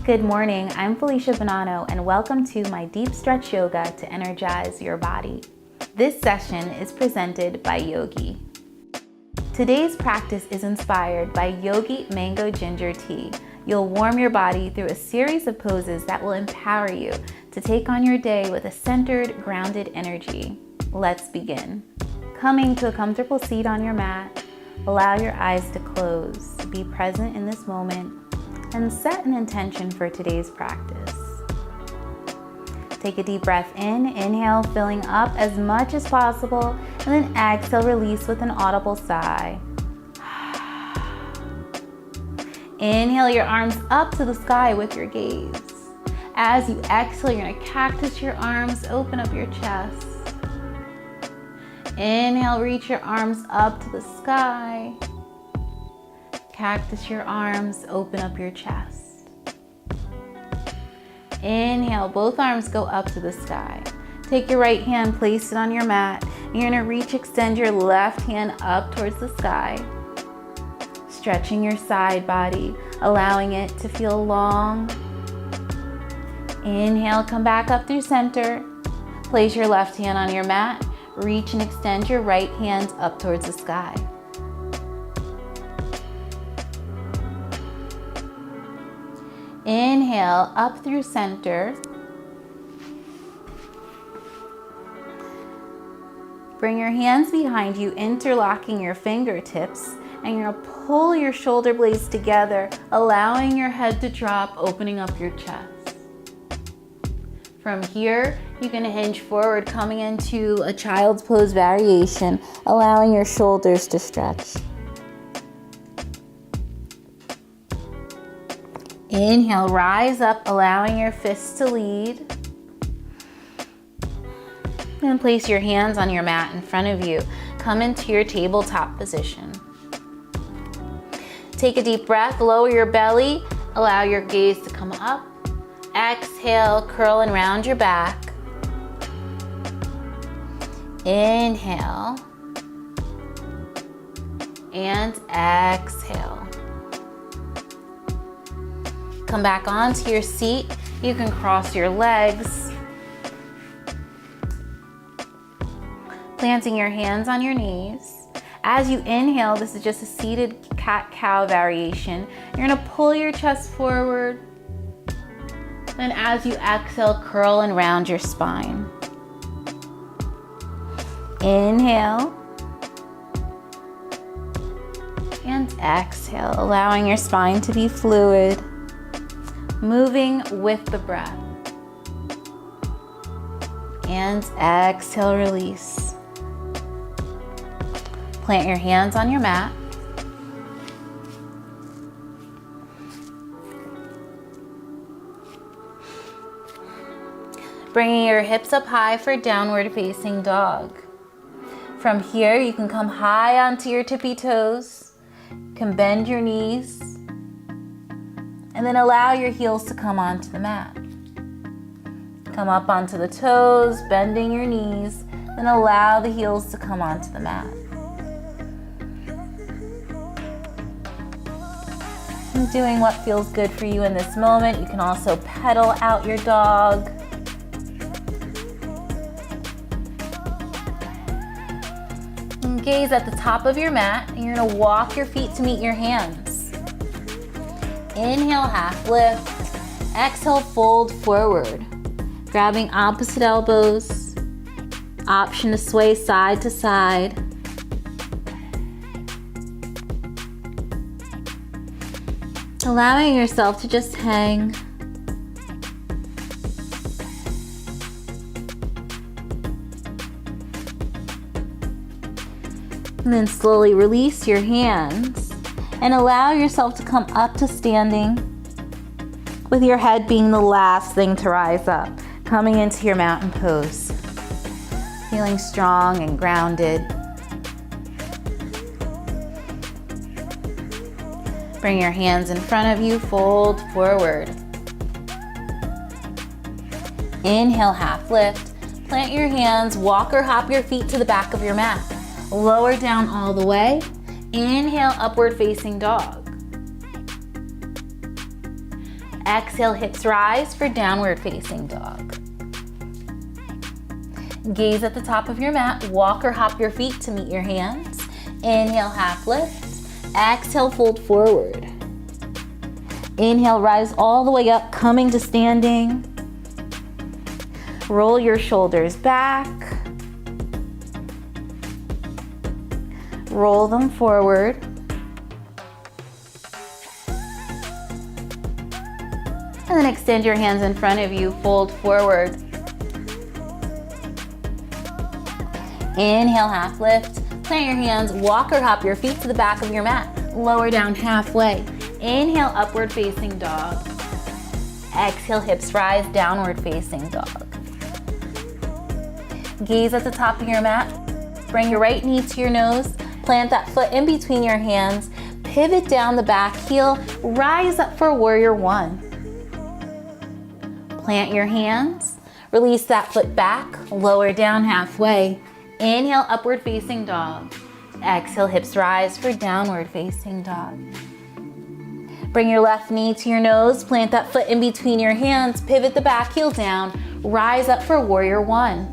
Good morning, I'm Felicia Bonanno and welcome to my Deep Stretch Yoga to energize your body. This session is presented by Yogi. Today's practice is inspired by Yogi Mango Ginger Tea. You'll warm your body through a series of poses that will empower you to take on your day with a centered, grounded energy. Let's begin. Coming to a comfortable seat on your mat, allow your eyes to close. Be present in this moment and set an intention for today's practice. Take a deep breath in, inhale, filling up as much as possible, and then exhale, release with an audible sigh. Inhale your arms up to the sky with your gaze. As you exhale, you're gonna cactus your arms, open up your chest. Inhale, reach your arms up to the sky. Cactus your arms, open up your chest. Inhale, both arms go up to the sky. Take your right hand, place it on your mat. You're gonna reach, extend your left hand up towards the sky. Stretching your side body, allowing it to feel long. Inhale, come back up through center. Place your left hand on your mat. Reach and extend your right hand up towards the sky. Inhale, up through center. Bring your hands behind you, interlocking your fingertips, and you're gonna pull your shoulder blades together, allowing your head to drop, opening up your chest. From here, you're gonna hinge forward, coming into a child's pose variation, allowing your shoulders to stretch. Inhale, rise up, allowing your fists to lead. And place your hands on your mat in front of you. Come into your tabletop position. Take a deep breath, lower your belly, allow your gaze to come up. Exhale, curl and round your back. Inhale. And exhale. Come back onto your seat. You can cross your legs. Planting your hands on your knees. As you inhale, this is just a seated cat-cow variation. You're gonna pull your chest forward. Then as you exhale, curl and round your spine. Inhale. And exhale, allowing your spine to be fluid. Moving with the breath. And exhale, release. Plant your hands on your mat. Bringing your hips up high for downward facing dog. From here, you can come high onto your tippy toes. You can bend your knees. And then allow your heels to come onto the mat. Come up onto the toes, bending your knees, then allow the heels to come onto the mat. And doing what feels good for you in this moment. You can also pedal out your dog. And gaze at the top of your mat, and you're gonna walk your feet to meet your hands. Inhale, half lift. Exhale, fold forward. Grabbing opposite elbows. Option to sway side to side. Allowing yourself to just hang. And then slowly release your hands. And allow yourself to come up to standing, with your head being the last thing to rise up, coming into your mountain pose. Feeling strong and grounded. Bring your hands in front of you, fold forward. Inhale, half lift. Plant your hands, walk or hop your feet to the back of your mat. Lower down all the way. Inhale, upward facing dog. Exhale, hips rise for downward facing dog. Gaze at the top of your mat. Walk or hop your feet to meet your hands. Inhale, half lift. Exhale, fold forward. Inhale, rise all the way up, coming to standing. Roll your shoulders back. Roll them forward. And then extend your hands in front of you, fold forward. Inhale, half lift. Plant your hands, walk or hop your feet to the back of your mat. Lower down halfway. Inhale, upward facing dog. Exhale, hips rise, downward facing dog. Gaze at the top of your mat. Bring your right knee to your nose. Plant that foot in between your hands. Pivot down the back heel. Rise up for warrior one. Plant your hands. Release that foot back. Lower down halfway. Inhale, upward facing dog. Exhale, hips rise for downward facing dog. Bring your left knee to your nose. Plant that foot in between your hands. Pivot the back heel down. Rise up for warrior one.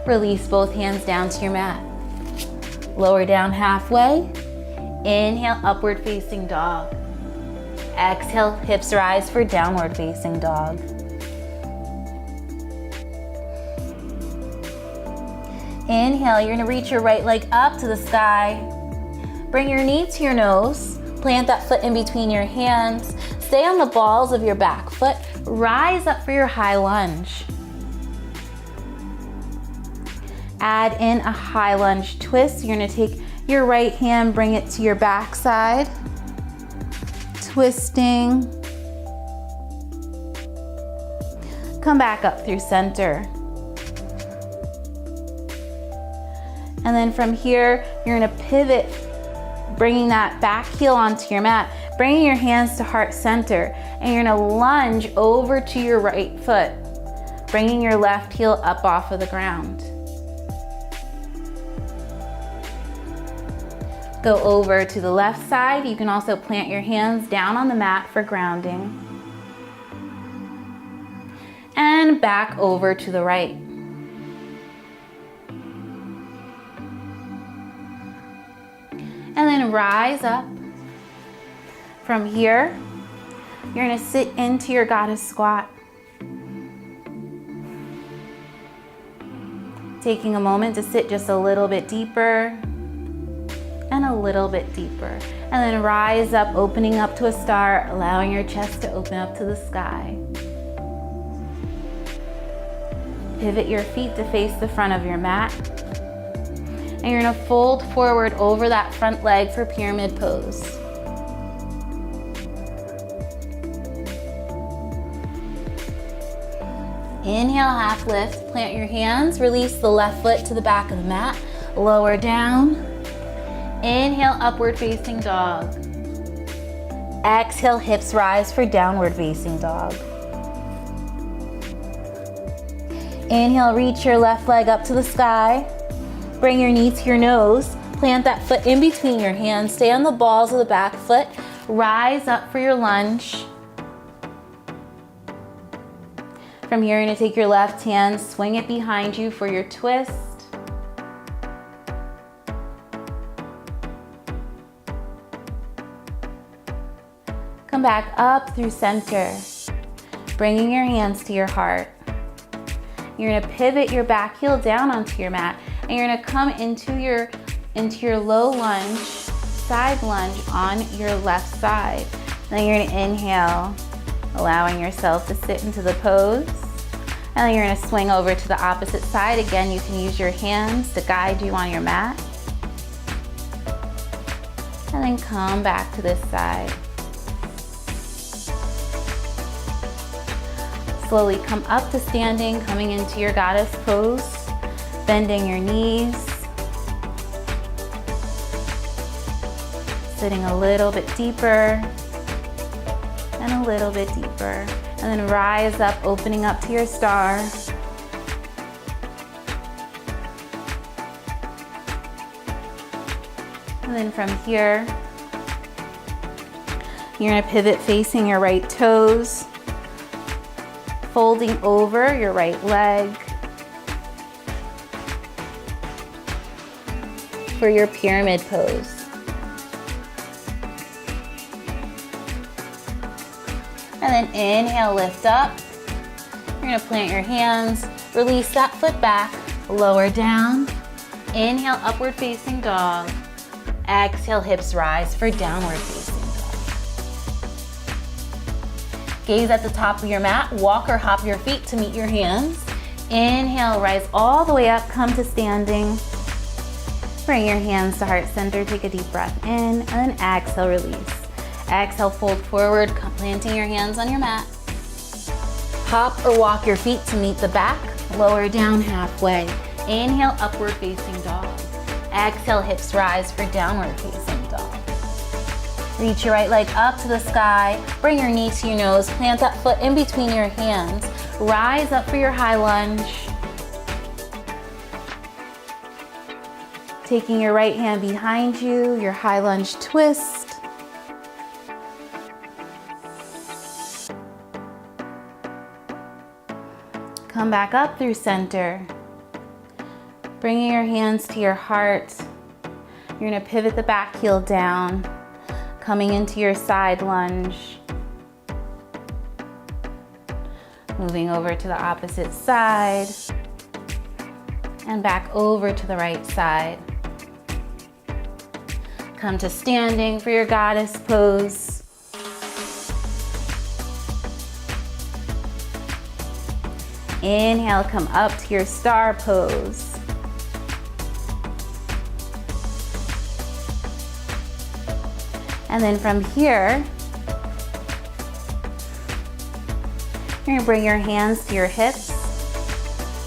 Release both hands down to your mat. Lower down halfway. Inhale, upward facing dog. Exhale, hips rise for downward facing dog. Inhale, you're gonna reach your right leg up to the sky. Bring your knee to your nose. Plant that foot in between your hands. Stay on the balls of your back foot. Rise up for your high lunge. Add in a high lunge twist. You're gonna take your right hand, bring it to your back side. Twisting. Come back up through center. And then from here, you're gonna pivot, bringing that back heel onto your mat, bringing your hands to heart center, and you're gonna lunge over to your right foot, bringing your left heel up off of the ground. Go over to the left side. You can also plant your hands down on the mat for grounding. And back over to the right. And then rise up. From here, you're gonna sit into your goddess squat. Taking a moment to sit just a little bit deeper and a little bit deeper. And then rise up, opening up to a star, allowing your chest to open up to the sky. Pivot your feet to face the front of your mat. And you're gonna fold forward over that front leg for pyramid pose. Inhale, half lift, plant your hands, release the left foot to the back of the mat, lower down. Inhale, upward facing dog. Exhale, hips rise for downward facing dog. Inhale, reach your left leg up to the sky. Bring your knee to your nose. Plant that foot in between your hands. Stay on the balls of the back foot. Rise up for your lunge. From here, you're gonna take your left hand, swing it behind you for your twist. Come back up through center, bringing your hands to your heart. You're gonna pivot your back heel down onto your mat, and you're gonna come into your low lunge, side lunge on your left side. Then you're gonna inhale, allowing yourself to sit into the pose. And then you're gonna swing over to the opposite side. Again, you can use your hands to guide you on your mat. And then come back to this side. Slowly come up to standing, coming into your goddess pose, bending your knees, sitting a little bit deeper and a little bit deeper. And then rise up, opening up to your star. And then from here, You're gonna pivot facing your right toes, folding over your right leg for your pyramid pose. And then inhale, lift up. You're gonna plant your hands, release that foot back, lower down. Inhale, upward facing dog. Exhale, hips rise for downward facing dog. Gaze at the top of your mat, walk or hop your feet to meet your hands. Inhale, rise all the way up, come to standing. Bring your hands to heart center, take a deep breath in, and then exhale, release. Exhale, fold forward, planting your hands on your mat. Hop or walk your feet to meet the back, lower down halfway. Inhale, upward facing dog. Exhale, hips rise for downward facing dog. Reach your right leg up to the sky, bring your knee to your nose, plant that foot in between your hands. Rise up for your high lunge. Taking your right hand behind you, your high lunge twist. Come back up through center. Bringing your hands to your heart. You're gonna pivot the back heel down, coming into your side lunge. Moving over to the opposite side and back over to the right side. Come to standing for your goddess pose. Inhale, come up to your star pose. And then from here, you're gonna bring your hands to your hips.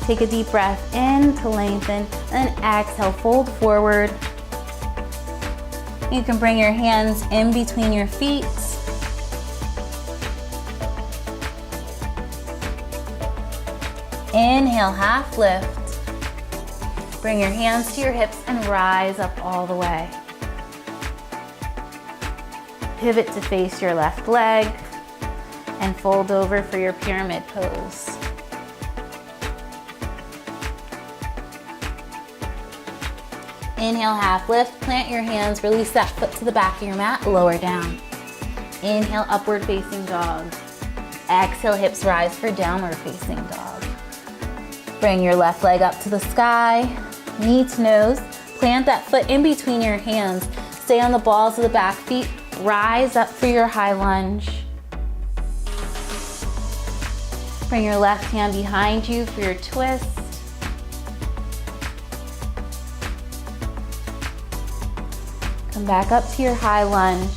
Take a deep breath in to lengthen, and then exhale, fold forward. You can bring your hands in between your feet. Inhale, half lift. Bring your hands to your hips and rise up all the way. Pivot to face your left leg and fold over for your pyramid pose. Inhale, half lift, plant your hands, release that foot to the back of your mat, lower down. Inhale, upward facing dog. Exhale, hips rise for downward facing dog. Bring your left leg up to the sky, knee to nose, plant that foot in between your hands. Stay on the balls of the back feet, rise up for your high lunge. Bring your left hand behind you for your twist. Come back up to your high lunge,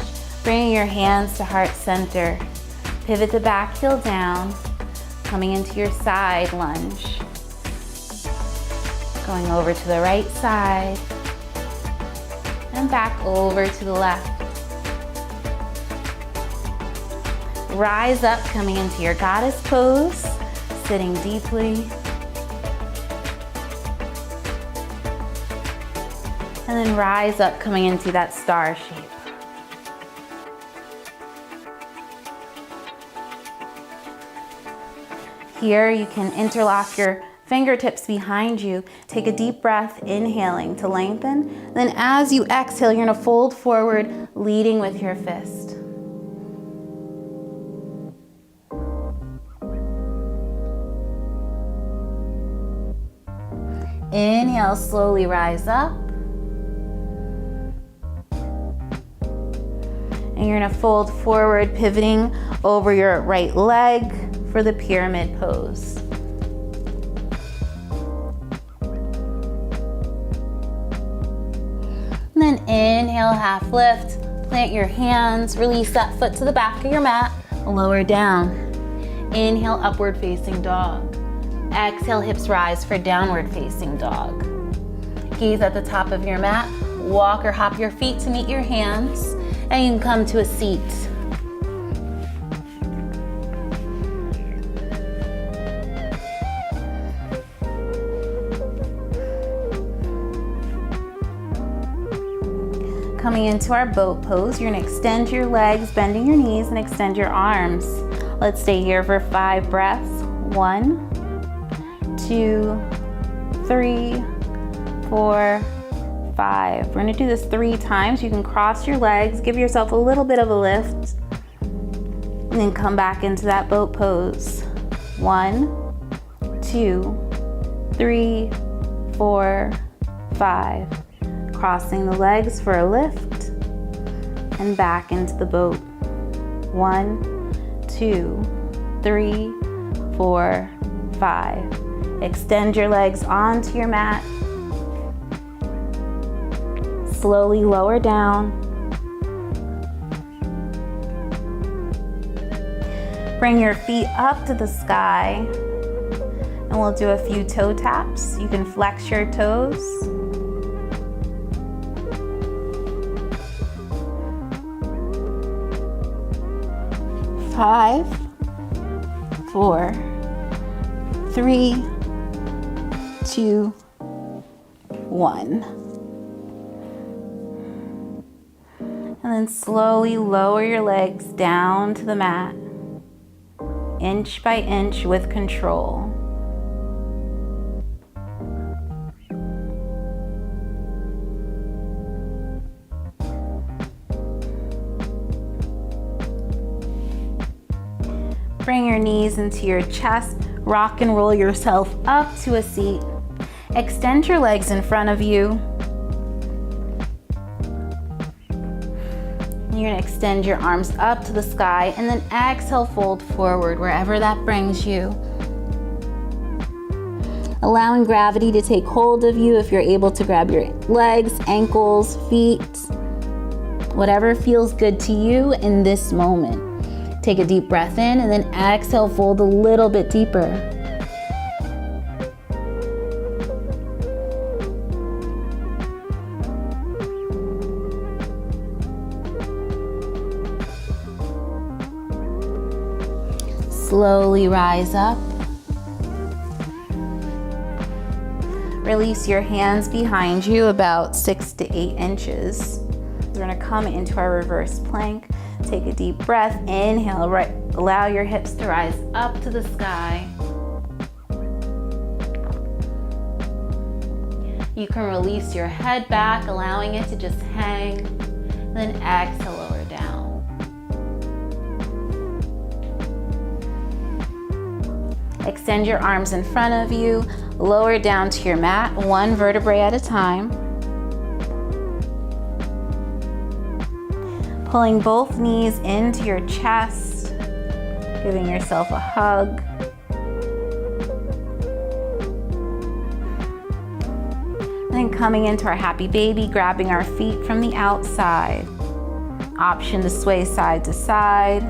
bringing your hands to heart center. Pivot the back heel down, coming into your side lunge. Going over to the right side and back over to the left. Rise up, coming into your goddess pose, sitting deeply. And then rise up, coming into that star shape. Here you can interlock your fingertips behind you. Take a deep breath, inhaling to lengthen. Then as you exhale, you're gonna fold forward, leading with your fist. Inhale, slowly rise up. And you're gonna fold forward, pivoting over your right leg for the pyramid pose. And then inhale, half lift, plant your hands, release that foot to the back of your mat, lower down. Inhale, upward facing dog. Exhale, hips rise for downward facing dog. Gaze at the top of your mat, walk or hop your feet to meet your hands, and you can come to a seat. coming into our boat pose. You're gonna extend your legs, bending your knees, and extend your arms. Let's stay here for 5 breaths. 1, 2, 3, 4, 5. We're gonna do this 3 times. You can cross your legs, give yourself a little bit of a lift, and then come back into that boat pose. 1, 2, 3, 4, 5. Crossing the legs for a lift and back into the boat. 1, 2, 3, 4, 5. Extend your legs onto your mat. Slowly lower down. Bring your feet up to the sky, and we'll do a few toe taps. You can flex your toes. 5, 4, 3, 2, 1. And then slowly lower your legs down to the mat, inch by inch with control. Bring your knees into your chest, rock and roll yourself up to a seat. Extend your legs in front of you. You're gonna extend your arms up to the sky and then exhale, fold forward wherever that brings you. Allowing gravity to take hold of you. If you're able to grab your legs, ankles, feet, whatever feels good to you in this moment. Take a deep breath in and then exhale, fold a little bit deeper. Slowly rise up. Release your hands behind you about 6 to 8 inches. We're gonna come into our reverse plank. Take a deep breath, inhale, right, allow your hips to rise up to the sky. You can release your head back, allowing it to just hang, then exhale, lower down. Extend your arms in front of you, lower down to your mat, 1 vertebrae at a time. Pulling both knees into your chest, giving yourself a hug. Then coming into our happy baby, grabbing our feet from the outside. Option to sway side to side.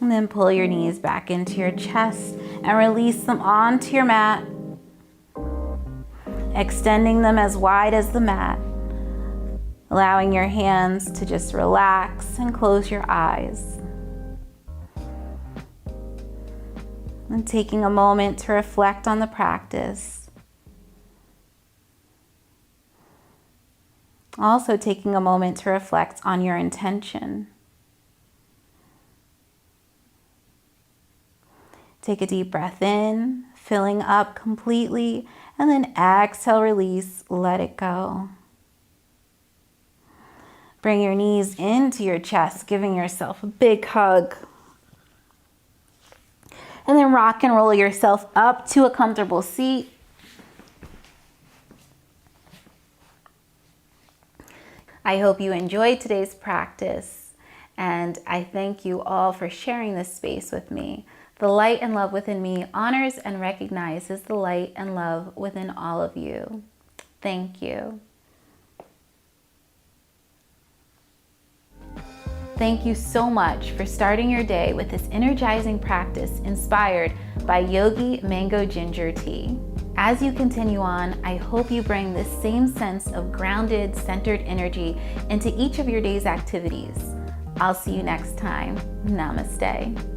And then pull your knees back into your chest and release them onto your mat, extending them as wide as the mat, allowing your hands to just relax and close your eyes. And taking a moment to reflect on the practice. Also taking a moment to reflect on your intention. Take a deep breath in, filling up completely, and then exhale, release, let it go. Bring your knees into your chest, giving yourself a big hug. And then rock and roll yourself up to a comfortable seat. I hope you enjoyed today's practice, and I thank you all for sharing this space with me. The light and love within me honors and recognizes the light and love within all of you. Thank you. Thank you so much for starting your day with this energizing practice inspired by Yogi Mango Ginger Tea. As you continue on, I hope you bring this same sense of grounded, centered energy into each of your day's activities. I'll see you next time. Namaste.